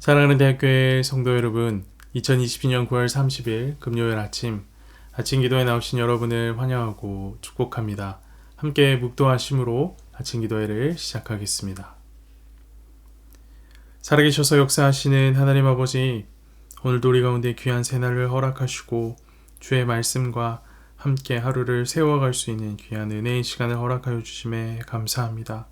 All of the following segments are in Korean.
사랑하는 대학교의 성도 여러분, 2022년 9월 30일 금요일 아침 기도에 나오신 여러분을 환영하고 축복합니다. 함께 묵도하심으로 아침 기도회를 시작하겠습니다. 살아계셔서 역사하시는 하나님 아버지, 오늘도 우리 가운데 귀한 새날을 허락하시고 주의 말씀과 함께 하루를 세워갈 수 있는 귀한 은혜의 시간을 허락하여 주심에 감사합니다.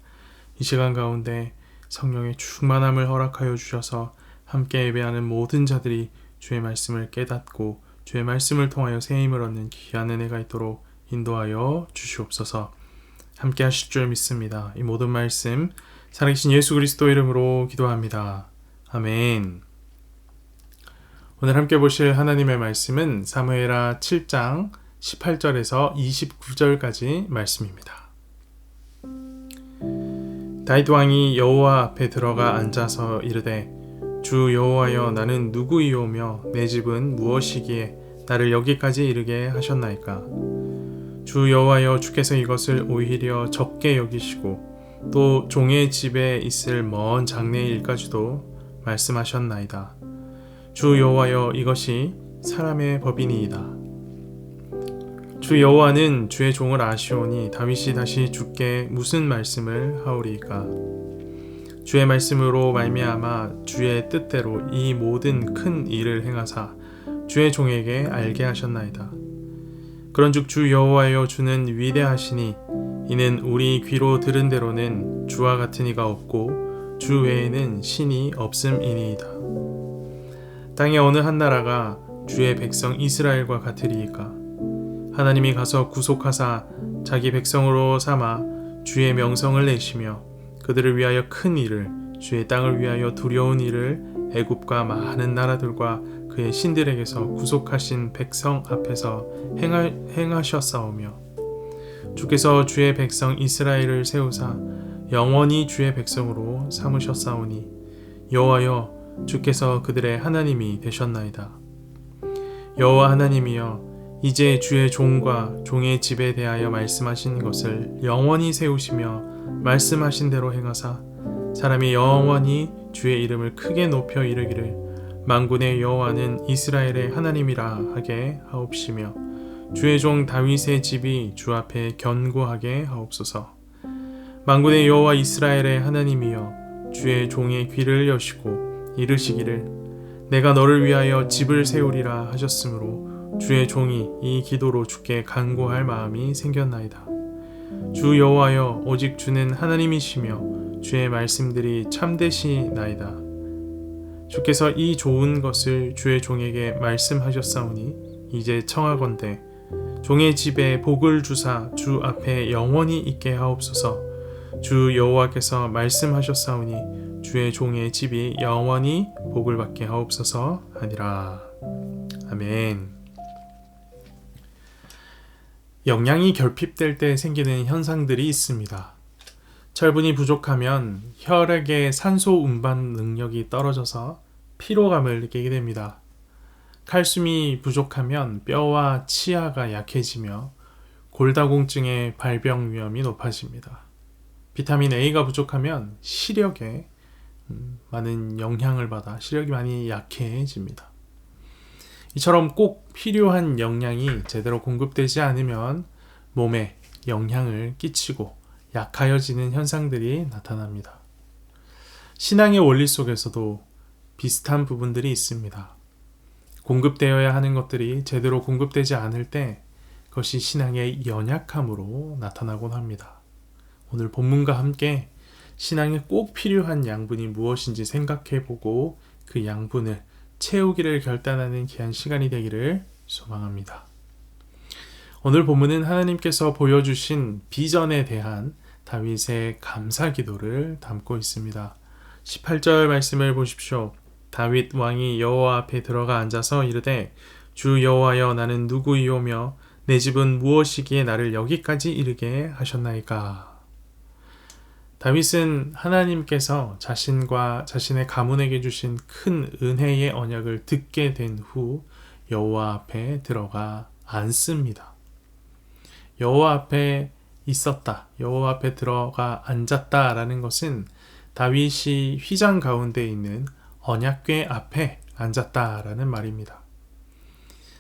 이 시간 가운데 성령의 충만함을 허락하여 주셔서 함께 예배하는 모든 자들이 주의 말씀을 깨닫고 주의 말씀을 통하여 새 힘을 얻는 귀한 은혜가 있도록 인도하여 주시옵소서. 함께 하실 줄 믿습니다. 이 모든 말씀 살아계신 예수 그리스도 이름으로 기도합니다. 아멘. 오늘 함께 보실 하나님의 말씀은 사무엘하 7장 18절에서 29절까지 말씀입니다. 다윗 왕이 여호와 앞에 들어가 앉아서 이르되 주 여호와여 나는 누구이오며 내 집은 무엇이기에 나를 여기까지 이르게 하셨나이까. 주 여호와여 주께서 이것을 오히려 적게 여기시고 또 종의 집에 있을 먼 장래의 일까지도 말씀하셨나이다. 주 여호와여 이것이 사람의 법이니이다. 주 여호와는 주의 종을 아시오니 다윗이 다시 주께 무슨 말씀을 하오리이까. 주의 말씀으로 말미암아 주의 뜻대로 이 모든 큰 일을 행하사 주의 종에게 알게 하셨나이다. 그런즉 주 여호와여 주는 위대하시니 이는 우리 귀로 들은 대로는 주와 같은 이가 없고 주 외에는 신이 없음이니이다. 땅의 어느 한 나라가 주의 백성 이스라엘과 같으리이까. 하나님이 가서 구속하사 자기 백성으로 삼아 주의 명성을 내시며 그들을 위하여 큰 일을 주의 땅을 위하여 두려운 일을 애굽과 많은 나라들과 그의 신들에게서 구속하신 백성 앞에서 행하셨사오며 주께서 주의 백성 이스라엘을 세우사 영원히 주의 백성으로 삼으셨사오니 여호와여 주께서 그들의 하나님이 되셨나이다. 여호와 하나님이여 이제 주의 종과 종의 집에 대하여 말씀하신 것을 영원히 세우시며 말씀하신 대로 행하사 사람이 영원히 주의 이름을 크게 높여 이르기를 만군의 여호와는 이스라엘의 하나님이라 하게 하옵시며 주의 종 다윗의 집이 주 앞에 견고하게 하옵소서. 만군의 여호와 이스라엘의 하나님이여 주의 종의 귀를 여시고 이르시기를 내가 너를 위하여 집을 세우리라 하셨으므로 주의 종이 이 기도로 주께 간구할 마음이 생겼나이다. 주 여호와여 오직 주는 하나님이시며 주의 말씀들이 참되시나이다. 주께서 이 좋은 것을 주의 종에게 말씀하셨사오니 이제 청하건대 종의 집에 복을 주사 주 앞에 영원히 있게 하옵소서. 주 여호와께서 말씀하셨사오니 주의 종의 집이 영원히 복을 받게 하옵소서 하니라. 아멘. 영양이 결핍될 때 생기는 현상들이 있습니다. 철분이 부족하면 혈액의 산소 운반 능력이 떨어져서 피로감을 느끼게 됩니다. 칼슘이 부족하면 뼈와 치아가 약해지며 골다공증의 발병 위험이 높아집니다. 비타민 A가 부족하면 시력에 많은 영향을 받아 시력이 많이 약해집니다. 이처럼 꼭 필요한 영양이 제대로 공급되지 않으면 몸에 영향을 끼치고 약하여지는 현상들이 나타납니다. 신앙의 원리 속에서도 비슷한 부분들이 있습니다. 공급되어야 하는 것들이 제대로 공급되지 않을 때 그것이 신앙의 연약함으로 나타나곤 합니다. 오늘 본문과 함께 신앙에 꼭 필요한 양분이 무엇인지 생각해보고 그 양분을 채우기를 결단하는 귀한 시간이 되기를 소망합니다. 오늘 본문은 하나님께서 보여주신 비전에 대한 다윗의 감사 기도를 담고 있습니다. 18절 말씀을 보십시오. 다윗 왕이 여호와 앞에 들어가 앉아서 이르되 주 여호와여 나는 누구이오며 내 집은 무엇이기에 나를 여기까지 이르게 하셨나이까. 다윗은 하나님께서 자신과 자신의 가문에게 주신 큰 은혜의 언약을 듣게 된 후 여호와 앞에 들어가 앉습니다. 여호와 앞에 있었다, 여호와 앞에 들어가 앉았다라는 것은 다윗이 휘장 가운데 있는 언약궤 앞에 앉았다라는 말입니다.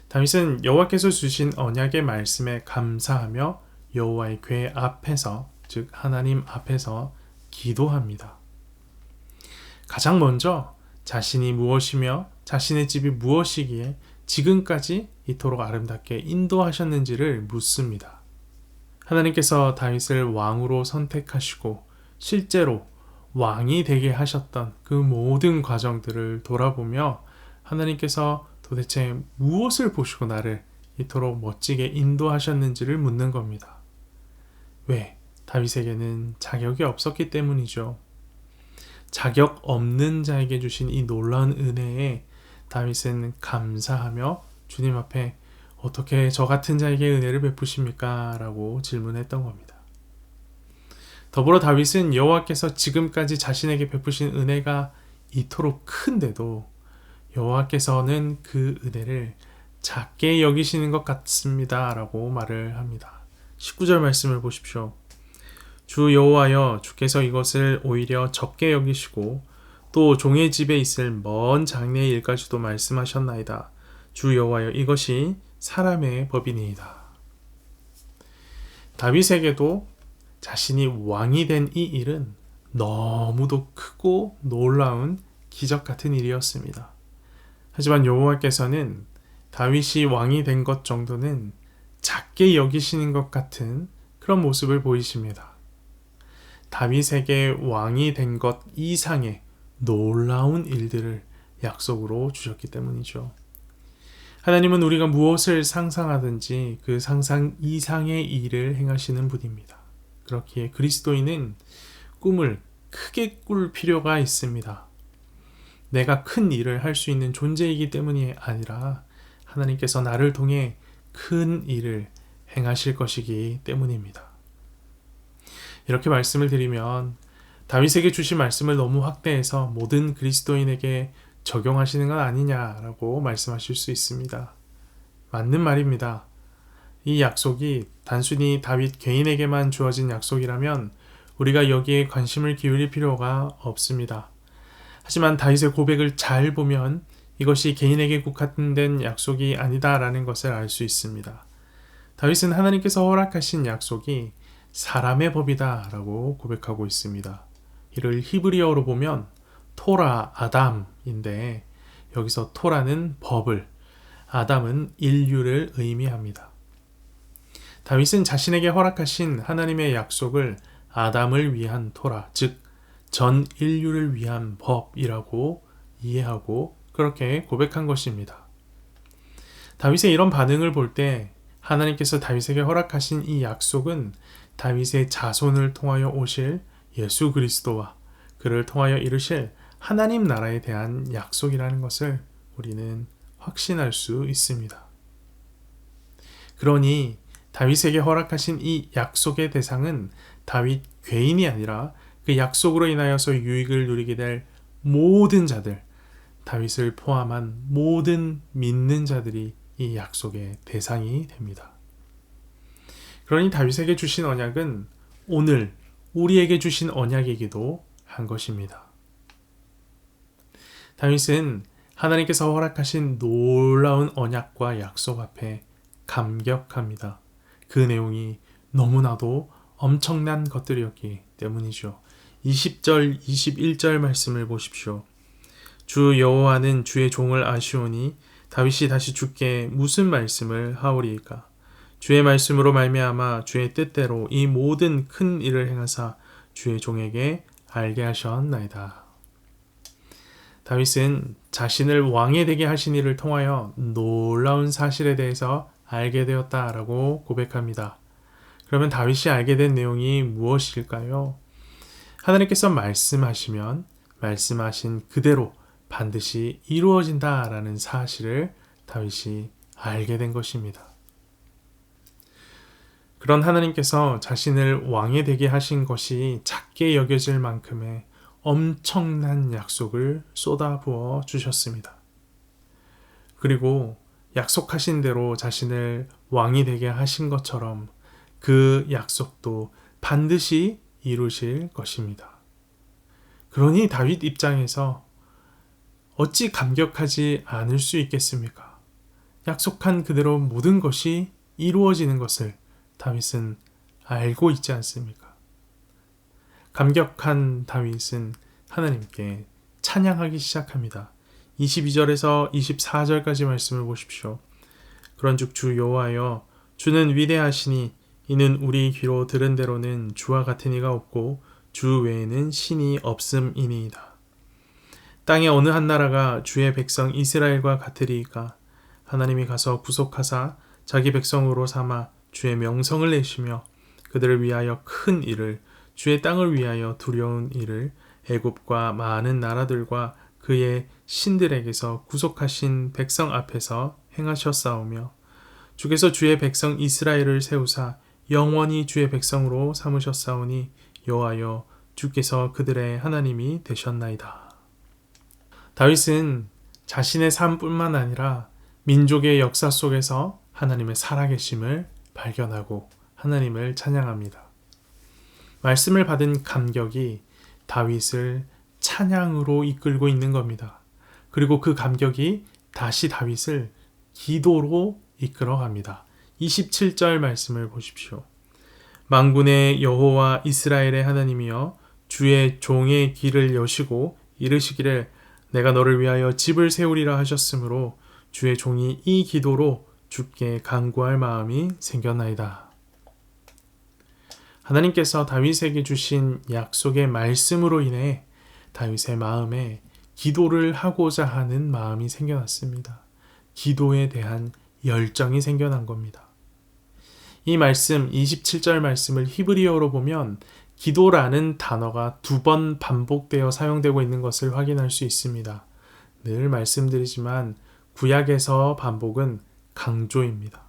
다윗은 여호와께서 주신 언약의 말씀에 감사하며 여호와의 궤 앞에서, 즉 하나님 앞에서 기도합니다. 가장 먼저 자신이 무엇이며 자신의 집이 무엇이기에 지금까지 이토록 아름답게 인도하셨는지를 묻습니다. 하나님께서 다윗을 왕으로 선택하시고 실제로 왕이 되게 하셨던 그 모든 과정들을 돌아보며 하나님께서 도대체 무엇을 보시고 나를 이토록 멋지게 인도하셨는지를 묻는 겁니다. 왜? 다윗에게는 자격이 없었기 때문이죠. 자격 없는 자에게 주신 이 놀라운 은혜에 다윗은 감사하며 주님 앞에 어떻게 저 같은 자에게 은혜를 베푸십니까? 라고 질문했던 겁니다. 더불어 다윗은 여호와께서 지금까지 자신에게 베푸신 은혜가 이토록 큰데도 여호와께서는 그 은혜를 작게 여기시는 것 같습니다 라고 말을 합니다. 19절 말씀을 보십시오. 주 여호와여, 주께서 이것을 오히려 적게 여기시고 또 종의 집에 있을 먼 장래의 일까지도 말씀하셨나이다. 주 여호와여, 이것이 사람의 법이니이다. 다윗에게도 자신이 왕이 된 이 일은 너무도 크고 놀라운 기적 같은 일이었습니다. 하지만 여호와께서는 다윗이 왕이 된 것 정도는 작게 여기시는 것 같은 그런 모습을 보이십니다. 다윗에게 왕이 된 것 이상의 놀라운 일들을 약속으로 주셨기 때문이죠. 하나님은 우리가 무엇을 상상하든지 그 상상 이상의 일을 행하시는 분입니다. 그렇기에 그리스도인은 꿈을 크게 꿀 필요가 있습니다. 내가 큰 일을 할 수 있는 존재이기 때문이 아니라 하나님께서 나를 통해 큰 일을 행하실 것이기 때문입니다. 이렇게 말씀을 드리면 다윗에게 주신 말씀을 너무 확대해서 모든 그리스도인에게 적용하시는 건 아니냐라고 말씀하실 수 있습니다. 맞는 말입니다. 이 약속이 단순히 다윗 개인에게만 주어진 약속이라면 우리가 여기에 관심을 기울일 필요가 없습니다. 하지만 다윗의 고백을 잘 보면 이것이 개인에게 국한된 약속이 아니다라는 것을 알 수 있습니다. 다윗은 하나님께서 허락하신 약속이 사람의 법이다라고 고백하고 있습니다. 이를 히브리어로 보면 토라 아담인데 여기서 토라는 법을, 아담은 인류를 의미합니다. 다윗은 자신에게 허락하신 하나님의 약속을 아담을 위한 토라, 즉 전 인류를 위한 법이라고 이해하고 그렇게 고백한 것입니다. 다윗의 이런 반응을 볼 때 하나님께서 다윗에게 허락하신 이 약속은 다윗의 자손을 통하여 오실 예수 그리스도와 그를 통하여 이루실 하나님 나라에 대한 약속이라는 것을 우리는 확신할 수 있습니다. 그러니 다윗에게 허락하신 이 약속의 대상은 다윗 개인이 아니라 그 약속으로 인하여서 유익을 누리게 될 모든 자들, 다윗을 포함한 모든 믿는 자들이 이 약속의 대상이 됩니다. 그러니 다윗에게 주신 언약은 오늘 우리에게 주신 언약이기도 한 것입니다. 다윗은 하나님께서 허락하신 놀라운 언약과 약속 앞에 감격합니다. 그 내용이 너무나도 엄청난 것들이었기 때문이죠. 20절, 21절 말씀을 보십시오. 주 여호와는 주의 종을 아시오니 다윗이 다시 주께 무슨 말씀을 하오리이까? 주의 말씀으로 말미암아 주의 뜻대로 이 모든 큰 일을 행하사 주의 종에게 알게 하셨나이다. 다윗은 자신을 왕이 되게 하신 이를 통하여 놀라운 사실에 대해서 알게 되었다라고 고백합니다. 그러면 다윗이 알게 된 내용이 무엇일까요? 하나님께서 말씀하시면 말씀하신 그대로 반드시 이루어진다라는 사실을 다윗이 알게 된 것입니다. 그런 하나님께서 자신을 왕이 되게 하신 것이 작게 여겨질 만큼의 엄청난 약속을 쏟아부어 주셨습니다. 그리고 약속하신 대로 자신을 왕이 되게 하신 것처럼 그 약속도 반드시 이루실 것입니다. 그러니 다윗 입장에서 어찌 감격하지 않을 수 있겠습니까? 약속한 그대로 모든 것이 이루어지는 것을 다윗은 알고 있지 않습니까? 감격한 다윗은 하나님께 찬양하기 시작합니다. 22절에서 24절까지 말씀을 보십시오. 그런즉 주 여호와여, 주는 위대하시니 이는 우리 귀로 들은 대로는 주와 같은 이가 없고 주 외에는 신이 없음이니이다. 땅의 어느 한 나라가 주의 백성 이스라엘과 같으리이까? 하나님이 가서 구속하사 자기 백성으로 삼아 주의 명성을 내시며 그들을 위하여 큰 일을, 주의 땅을 위하여 두려운 일을 애굽과 많은 나라들과 그의 신들에게서 구속하신 백성 앞에서 행하셨사오며 주께서 주의 백성 이스라엘을 세우사 영원히 주의 백성으로 삼으셨사오니 여호와여, 주께서 그들의 하나님이 되셨나이다. 다윗은 자신의 삶뿐만 아니라 민족의 역사 속에서 하나님의 살아계심을 발견하고 하나님을 찬양합니다. 말씀을 받은 감격이 다윗을 찬양으로 이끌고 있는 겁니다. 그리고 그 감격이 다시 다윗을 기도로 이끌어갑니다. 27절 말씀을 보십시오. 만군의 여호와 이스라엘의 하나님이여 주의 종의 길을 여시고 이르시기를 내가 너를 위하여 집을 세우리라 하셨으므로 주의 종이 이 기도로 주께 간구할 마음이 생겼나이다. 하나님께서 다윗에게 주신 약속의 말씀으로 인해 다윗의 마음에 기도를 하고자 하는 마음이 생겨났습니다. 기도에 대한 열정이 생겨난 겁니다. 이 말씀 27절 말씀을 히브리어로 보면 기도라는 단어가 2번 반복되어 사용되고 있는 것을 확인할 수 있습니다. 늘 말씀드리지만 구약에서 반복은 강조입니다.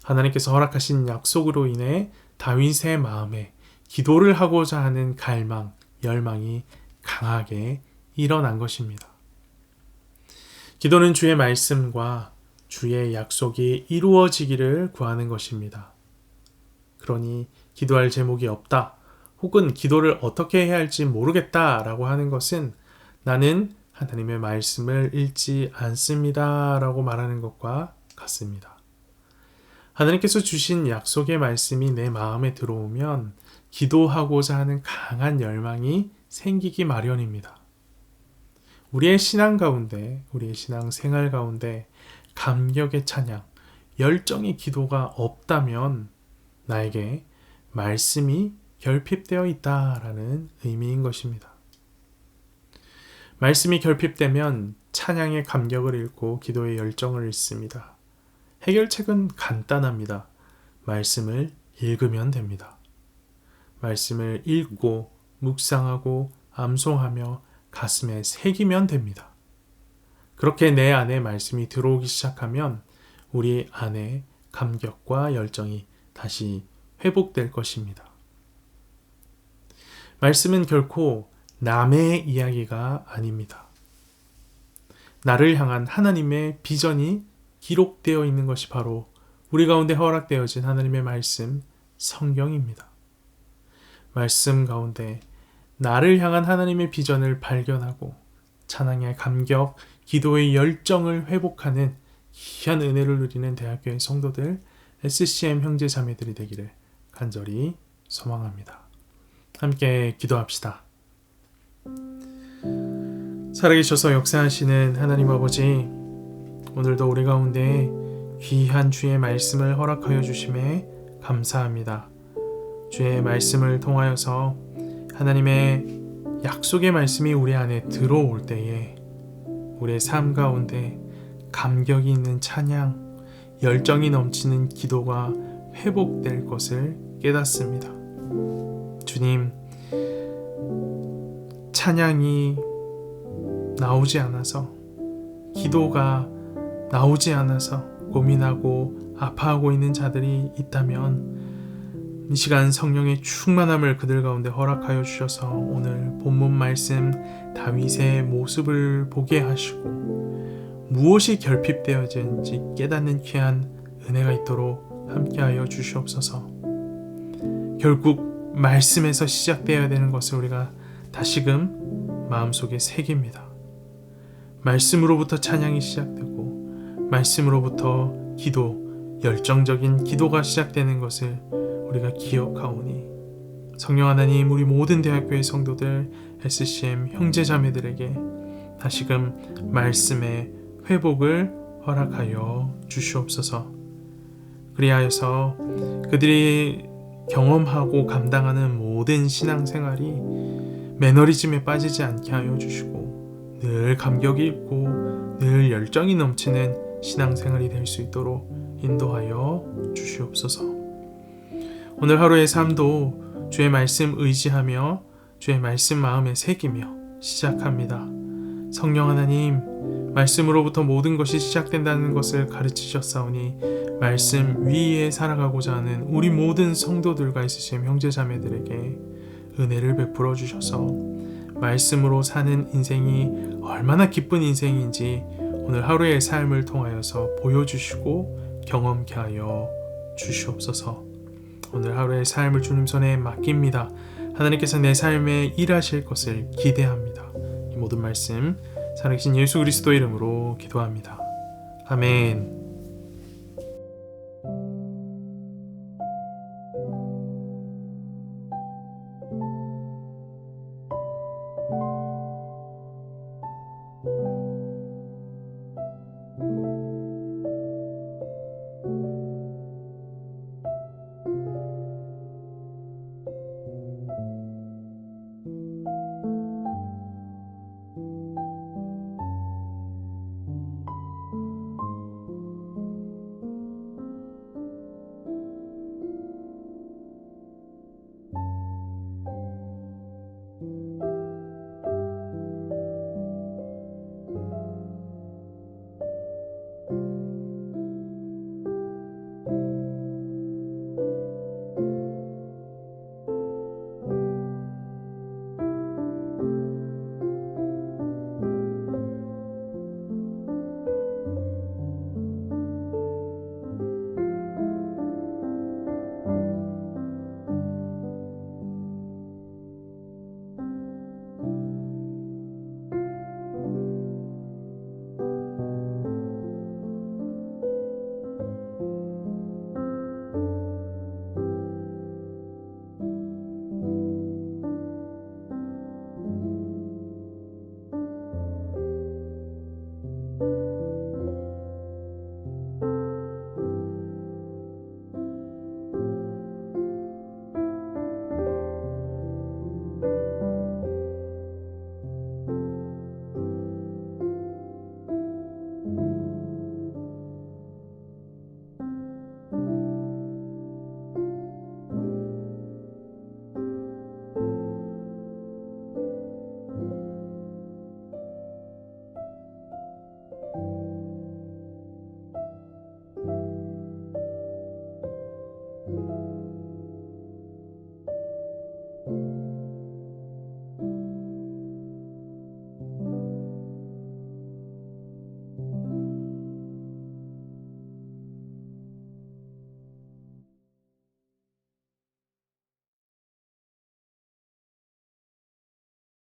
하나님께서 허락하신 약속으로 인해 다윗의 마음에 기도를 하고자 하는 갈망, 열망이 강하게 일어난 것입니다. 기도는 주의 말씀과 주의 약속이 이루어지기를 구하는 것입니다. 그러니 기도할 제목이 없다, 혹은 기도를 어떻게 해야 할지 모르겠다라고 하는 것은 나는 하나님의 말씀을 읽지 않습니다 라고 말하는 것과 같습니다. 하나님께서 주신 약속의 말씀이 내 마음에 들어오면 기도하고자 하는 강한 열망이 생기기 마련입니다. 우리의 신앙 가운데, 우리의 신앙 생활 가운데 감격의 찬양, 열정의 기도가 없다면 나에게 말씀이 결핍되어 있다라는 의미인 것입니다. 말씀이 결핍되면 찬양의 감격을 잃고 기도의 열정을 잃습니다. 해결책은 간단합니다. 말씀을 읽으면 됩니다. 말씀을 읽고 묵상하고 암송하며 가슴에 새기면 됩니다. 그렇게 내 안에 말씀이 들어오기 시작하면 우리 안에 감격과 열정이 다시 회복될 것입니다. 말씀은 결코 남의 이야기가 아닙니다. 나를 향한 하나님의 비전이 기록되어 있는 것이 바로 우리 가운데 허락되어진 하나님의 말씀, 성경입니다. 말씀 가운데 나를 향한 하나님의 비전을 발견하고 찬양의 감격, 기도의 열정을 회복하는 귀한 은혜를 누리는 대학교의 성도들, SCM 형제 자매들이 되기를 간절히 소망합니다. 함께 기도합시다. 살아계셔서 역사하시는 하나님 아버지, 오늘도 우리 가운데 귀한 주의 말씀을 허락하여 주심에 감사합니다. 주의 말씀을 통하여서 하나님의 약속의 말씀이 우리 안에 들어올 때에 우리의 삶 가운데 감격이 있는 찬양, 열정이 넘치는 기도가 회복될 것을 깨닫습니다. 주님, 찬양이 나오지 않아서, 기도가 나오지 않아서 고민하고 아파하고 있는 자들이 있다면 이 시간 성령의 충만함을 그들 가운데 허락하여 주셔서 오늘 본문 말씀 다윗의 모습을 보게 하시고 무엇이 결핍되어진지 깨닫는 귀한 은혜가 있도록 함께하여 주시옵소서. 결국 말씀에서 시작되어야 되는 것을 우리가 다시금 마음속에 새깁니다. 말씀으로부터 찬양이 시작되고 말씀으로부터 기도, 열정적인 기도가 시작되는 것을 우리가 기억하오니 성령 하나님, 우리 모든 대학교의 성도들, SCM 형제자매들에게 다시금 말씀의 회복을 허락하여 주시옵소서. 그리하여서 그들이 경험하고 감당하는 모든 신앙생활이 매너리즘에 빠지지 않게 하여 주시고 늘 감격이 있고 늘 열정이 넘치는 신앙생활이 될 수 있도록 인도하여 주시옵소서. 오늘 하루의 삶도 주의 말씀 의지하며 주의 말씀 마음에 새기며 시작합니다. 성령 하나님, 말씀으로부터 모든 것이 시작된다는 것을 가르치셨사오니 말씀 위에 살아가고자 하는 우리 모든 성도들과 있으신 형제자매들에게 은혜를 베풀어 주셔서 말씀으로 사는 인생이 얼마나 기쁜 인생인지 오늘 하루의 삶을 통하여서 보여주시고 경험케 하여 주시옵소서. 오늘 하루의 삶을 주님 손에 맡깁니다. 하나님께서 내 삶에 일하실 것을 기대합니다. 이 모든 말씀 살아계신 예수 그리스도 이름으로 기도합니다. 아멘.